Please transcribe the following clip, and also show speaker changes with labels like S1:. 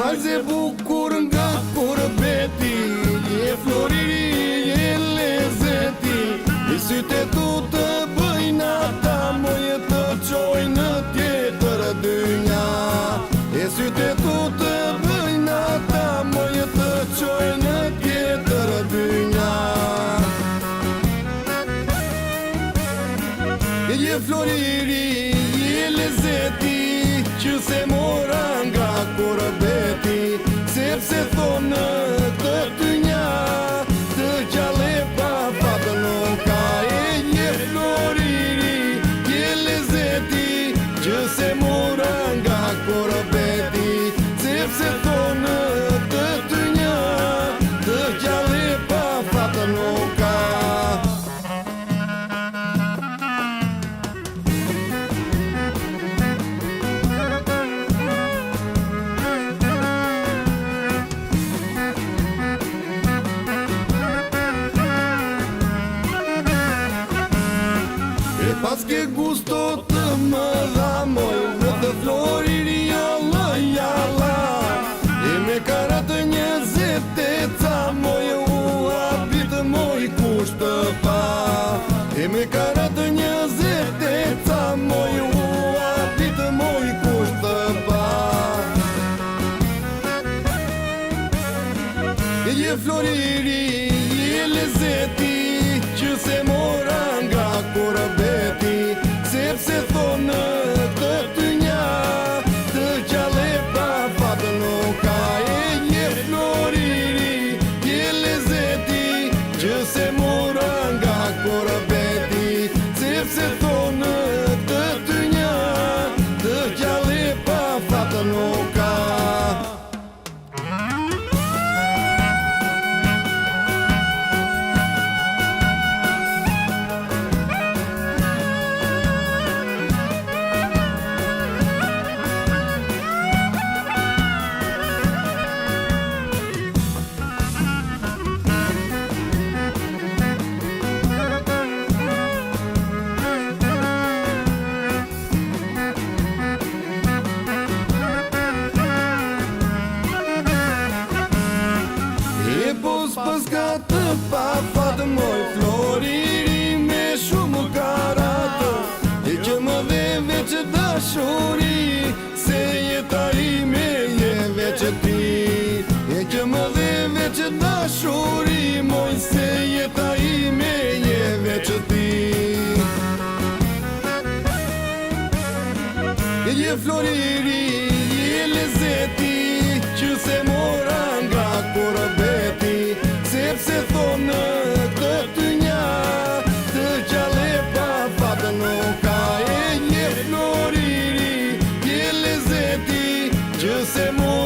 S1: vajze bukur nga kurbeti, e floriri e lezeti, i sytë tu të bëjnë ata moje të qojnë në tjetër dynja, e sytë tu të bëjnë ata moje të qojnë në tjetër dynja. Je floriri, je lezeti, që se mora nga kurbeti, sepse thonë të tynja, të gjale pa fatë nuk ka. Je floriri, je lezeti, që se mora nga kurbeti, sepse thonë të tynja, të gjale pa fatë nuk ka. Pas ke gusto të më dhamoj, në të floriri jalla, jalla, e me karatë 20 moj, u apit moj kusht të pa, e me karatë 20 moj, u apit moj kusht të pa. Je floriri, je lezeti, që se mora nga kurbeti, sepse thonë të tynja, të gjale pa fatë nuk ka. Je floriri, je lezeti, që se mora nga kurbeti, sepse thonë të tynja, të gjale pa fatë nuk ka. Pas ka të pa fatë moj, floriri me shumë karatë, e që më dhe veç dashuri, se jeta ime je veç ti, e që më dhe veç dashuri, moj, se jeta ime je veç ti. Je floriri, je lezeti, që se mora nga kurbeti, sepse thonë të tynja, të gjale pa fatë nuk ka. Je floriri, je lezeti, që se mora